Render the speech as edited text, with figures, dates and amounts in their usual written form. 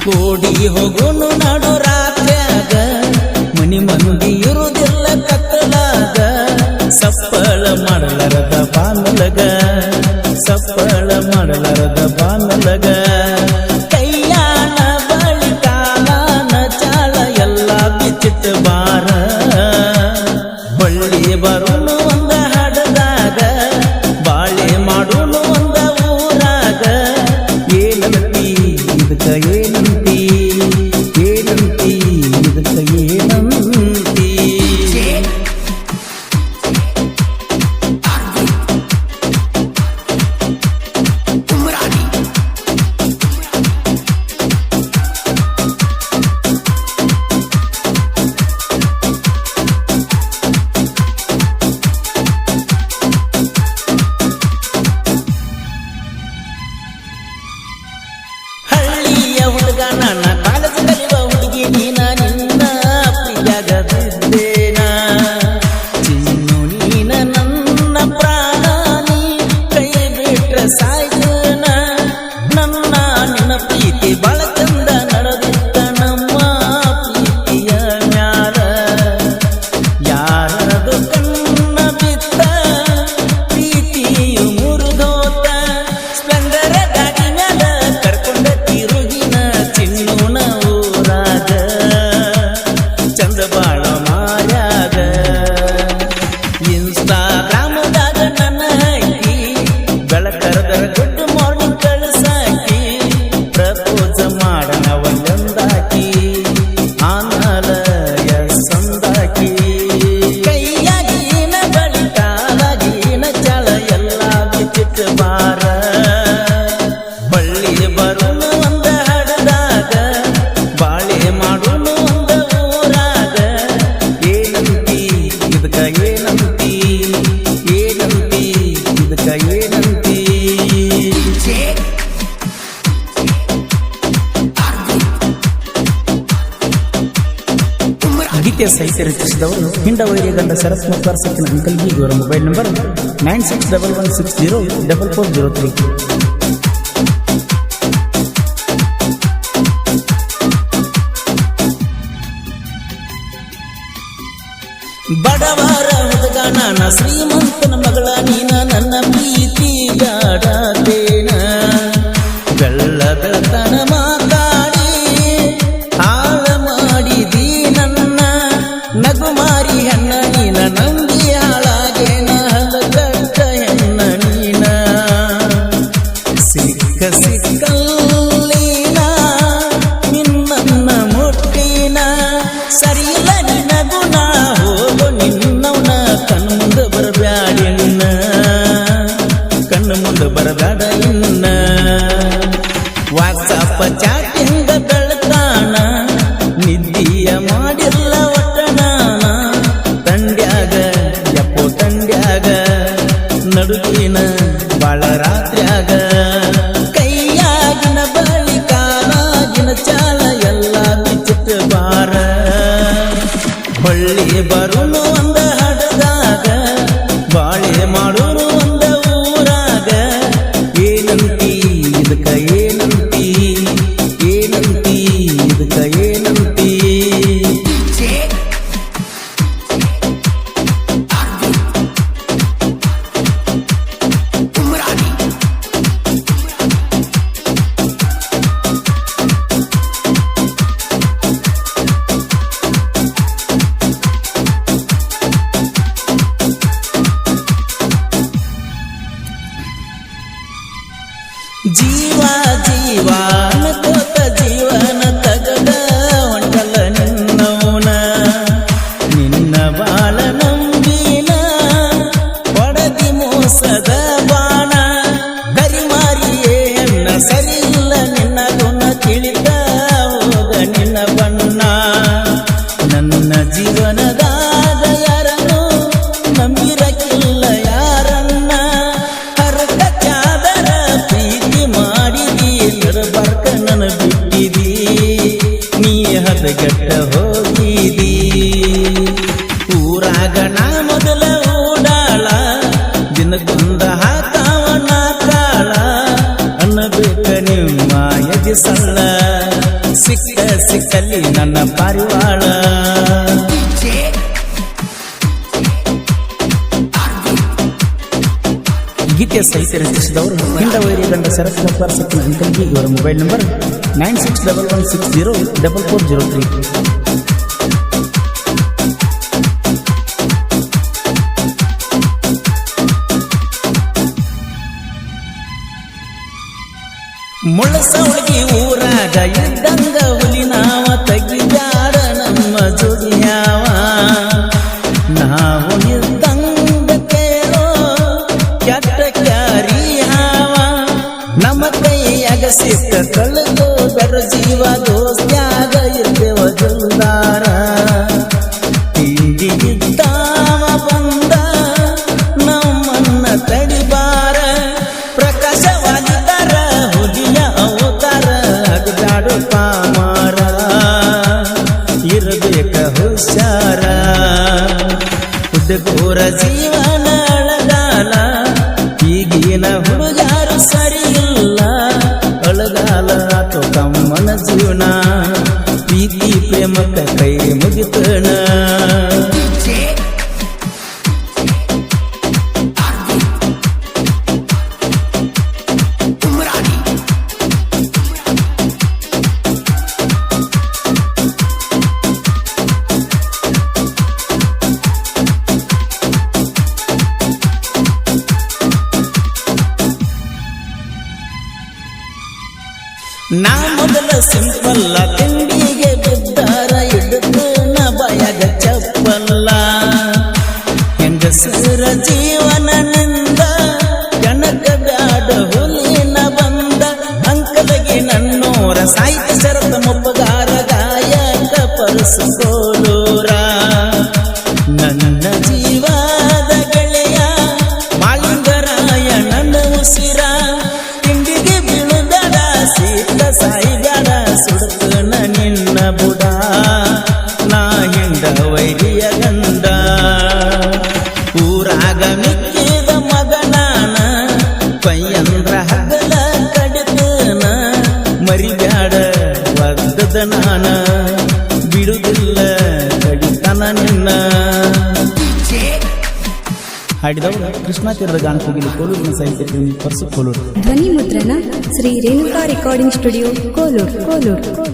ಕೋಡಿ ಹೋಗುನು ನಾಡು ರಾತ್ರ್ಯಾಗ ಮನಿ ಮಂದಿ ಇರುವುದಿಲ್ಲ ಕತ್ತಲಾಗ ಸಪ್ಪಳ ಮಾಡಲಾರದ ಬಾನಲಗ ಸಪ್ಪಳ ಮಾಡಲಾರದ ಬಾನಲಗ ಕೈಯಾನ ಬಳಿ ಕಾಲಾನ ಚಾಳ ಎಲ್ಲ ಬಿಚ್ಚಿಟ್ಟ ಬಾರ ಬಳ್ಳಿ ಬರುನು ಒಂದ ಹಡದಾಗ ಬಾಳೆ ಮಾಡುನು ಒಂದ ಊರಾಗ ಏನಂತಿ ಇದಕ್ಕ ಏನಂತಿ ಏನಂತಿ ಇದಕ್ಕ ಏನಂತಿ ಹಳ್ಳಿಯ ಹುಡುಗ ನನ್ನ ಕಾಲೇಜ್ ಕಲಿಯುವ ಹುಡುಗಿ ನೀನ ನಿನ್ನ ಪ್ರಿಯಾಗದಿದ್ದೇನ ಚಿನ್ನು ನೀನ ನನ್ನ ಪ್ರಾಣ ನೀ ಕೈ ಬಿಟ್ರ ಸಾಯ್ತೇನ ನನ್ನ ನಿನ್ನ ಪ್ರೀತಿ ಬಾಳ ಚಂದ ನಡೆದಿದ್ದ ನಮ್ಮ ಪ್ರೀತಿಯ ಮ್ಯಾಲ ಯಾರದು ಕಣ್ಣ ಬಿತ್ತ ಪ್ರೀತಿಯು ಮುರಿದೋತ ಸ್ಪ್ಲೆಂಡರ್ ಗಾಡಿ ಮ್ಯಾಲ ಕರ್ಕೊಂಡ ತಿರುಗಿನ ಚಿನ್ನೂನ ಊರಾಗ ಚಂದ ಬಾಳ ಮಾರ್ಯಾಗ ಇನ್ಸ್ಟಾಗ್ರಾಮದಾಗ ನನ್ನ ಹಾಕಿ ಬೆಳಕರದರ ಗುಡ್ ಮಾರ್ನಿಂಗ್ ಕಳಿಸಾಕಿ ಪ್ರಪೋಸ್ ಮಾಡನವಲ್ಲಂದಾಕಿ ಆನಲ ಸಂದಾಕಿ ಕೈಯಾಗಿನ ಬಳಿ ಕಾಲಾಗಿನ ಚಳ ಎಲ್ಲ ಬಿಚ್ಚಿಟ್ಟ ಬಾರ ಬಳ್ಳಿ ಬರುನು ಒಂದ ಹಡದಾಗ ಬಾಳೆ ಮಾಡುನು ಒಂದ ಊರಾಗ ಏನಂತಿ ಇದಕ್ಕ ಏನಂತಿ ಏನಂತಿ ಇದಕ್ಕ ಏನಂತಿ ಗೀತೆಯ ಸಾಹಿತ್ಯ ರಚಿಸಿದವರು ಹಿಂಡವೈರಿ ಗಂಡ ಶರತ್ ಮುಖ್ತಾರ್ ಸಚಿನ್ ಅಂಕಲ್ಗಿ ಇವರ ಮೊಬೈಲ್ ನಂಬರ್ 9611604403. ಬಡವರ ಹುಡುಗ ನಾನ ಶ್ರೀಮಂತನ ಮಗಳ ನೀನ ನನ್ನ ಪ್ರೀತಿ ಗಾಡತೇನ ಬೆಳ್ಳದ ತನ ಮಾತಾಡಿ ಹಾಳ ಮಾಡಿದಿ ನನ್ನ ನಗುಮಾರಿ ಹೆಣ್ಣ ನೀನ ನಂಬಿ ಹಾಳಾಗೇನ ಹಲಗಟ್ಟ ಹೆಣ್ಣ ನೀನ ಸಿಕ್ಕ ಸಿಕ್ಕಲ್ಲಿನ ನಿನ್ನ ಮುಟ್ಟಿನ ಸರಿಯಿಲ್ಲ ನಿನ್ನ ಗುಣ ಹೋಗು ನಿನ್ನವನ ಕಣ್ಣು ಮುಂದೆ ಬರಬ್ಯಾಡಿನ್ನ ಕಣ್ಣು ಮುಂದೆ ಬರಬೇಡ ಇನ್ನ ವಾಟ್ಸಪ್ಪ ಚಾಟಿಂಗ ಬೆಳತಾನ ನಿದ್ದಿಯ ಮಾಡಿಲ್ಲ ಒಟ್ಟನಾನ ತಂಡ್ಯಾಗ ಎಪ್ಪೋ ತಂಡ್ಯಾಗ ನಡುವಿನ ಬಾಳ ರಾತ್ರ್ಯಾಗ ಕೈಯಾಗಿನ ಬಳಿ ಕಾಲಾಗಿನ ಚಾಲ ಎಲ್ಲ ಬಿಚ್ಚಿಟ್ಟ ಬಾರ ಬಳ್ಳಿ ಬರುನು ಒಂದ ಹಡದಾಗ ಬಾಳೆ ಮಾಡುನು ಒಂದ ಊರಾಗ ಏನಂತಿ ಇದಕ್ಕ ಏನಂತಿ ಏನಂತಿ ಇದಕ್ಕ ಏನಂತಿ ಜೀವ ಜೀವ ಅನ್ಕೋತ ಜೀವನ ತಗದ ಹೊಂಟಲ ನಿನ್ನವನ ನಿನ್ನ ಬಾಳ ನಂಬಿನ ಒಡದಿ ಮೋಸದ ಬಾಣ ಕರಿಮಾರಿಯೇ ಅನ್ನ ಸರಿಯಿಲ್ಲ ನಿನ್ನ ಗುಣ ತಿಳಿದ ಹೋಗ ನಿನ್ನ ಬಣ್ಣ ನನ್ನ ಜೀವನದಾಗ ಯಾರನ್ನು ನಂಬಿರಕ್ಕಿಲ್ಲ ಯಾರನ್ನ ಹರಕ ಚಾದರ ಪ್ರೀತಿ ಮಾಡಿದಿ ನಡಬಾರ್ಕ ನನ್ನ ಬಿಟ್ಟಿದಿ ನೀ ಹದಗೆಟ್ಟ ಹೋಗಿದಿ ಊರಾಗ ನಾ ಮೊದಲ ಓಡಾಳ ದಿನಕ್ಕೊಂದ ಹಾಕಾವನ ಕಾಳ ಅನ್ನಬೇಕ ನಿಮ್ಮ ಯಜ ಸಣ್ಣ ಸಿಕ್ಕಲ್ಲಿ ನನ್ನ ಪಾರಿವಾಳ. ಗೀತೆಯ ಸಾಹಿತ್ಯ ರಚಿಸಿದವರು ಹಿಂಡವೈರಿ ಗಂಡ ಶರತ್ ಮುಪ್ಪಾರ್ ಸಕ್ಕಿನ ಅಂಕಲ್ಗಿ. ಇವರ ಮೊಬೈಲ್ ನಂಬರ್ 9611604403. ಮುಳಸೌಳಿಗೆ ಊರಾಗ ಇದ್ದಂಗ ಹುಲಿ ನಾವ ತೆಗಿದಾರ ನಮ್ಮ ಜೋಡಿಯಾವ. ನಾವು ಇದ್ದಂಗ ಕೇಳೋ ಕೆಟ್ಟ ಕ್ಯಾರಿ ಹಾವ. ನಮ್ಮ ಕೈಯಾಗ ಸಿಕ್ಕ ಕಳೆದು ಬೆರ ಜೀವ ದೋಸ್ತ್ಯಾಗ ಇರ್ತೇವ ಜಲ್ದಾರ. ತಿಂದಿದ್ದಾವ ಬಂದ ನಮ್ಮನ್ನ ತಡಿಬಾರ. ಪ್ರಕಾಶವಾಲಿದಾರ ಹುಲಿಯ ಅವತಾರ ಅಗದಾಡು ಪಾಮಾರ. ಇರಬೇಕ ಹುಷಾರ ಹುಡುಗೂರ ಜೀವನ ಅಳಗಾಲ. ಈಗಿನ ಹುಡುಗಾರು ಸರಿ ಇಲ್ಲ ಅಳಗಾಲ ಆತು ತಮ್ಮನ ಜೀವನ. ಪ್ರೀತಿ ಪ್ರೇಮಕ್ಕ ಕೈ ಮುಗಿತಣ. ನಾ ಮೊದಲ ಸಿಂಪಲ್ಲ ತಿಂಡಿಗೆ ಬಿದ್ದಾರ ಹಿಡಿದು ನ ಬಯಗ ಚಪ್ಪಲ್ಲ. ಹೆಂಗಸರ ಜೀವನನಿಂದ ಕನಕ ಬ್ಯಾಡ ಹುಲಿನ ಬಂದ. ಅಂಕಲಗೆ ನನ್ನೋರ ಸಾಹಿತ್ಯ ಶರತ್ ಮುಪ್ಪಗಾರ ಗಾಯಕ ಪರಸೋಲೂರ. ನನ್ನ ಜೀವದ ಗೆಳೆಯ ಮಾಲಿಂಗರಾಯ ನನ್ನ ಉಸಿರ. ತಿಂಡಿಗೆ ಬೀಳುದಡ ಸೀತ ಸಾಯಿಗಾಡ ಸುಡುತ್ತನ ನಿನ್ನ ಬುಡ. ನಾ ಹಿಂಡ ವೈರಿಯ ಗಂಡ ಊರಾಗ ಮಿಕ್ಕಿದ ಮಗನಾನ. ಪಯ್ಯಂದ್ರ ಹಗಲ ಕಡಿತನ ಮರಿಬ್ಯಾಡ ಒದ್ದದ ನಾನ. ಬಿಡುದಿಲ್ಲ ಕಡಿತನ ನಿನ್ನ. ಹಾಡಿದವರು ಕೃಷ್ಣ ತೀರದ ಗಾನಕೋಗಿಲಿ ಕೋಲೂರಿನ ಸಾಹಿತ್ಯ ಪ್ರೇಮಿ ಪರಸು ಕೋಲೂರು. ಧ್ವನಿ ಮುದ್ರಣ ಶ್ರೀ ರೇಣುಕಾ ರೆಕಾರ್ಡಿಂಗ್ ಸ್ಟುಡಿಯೋ ಕೋಲೂರು.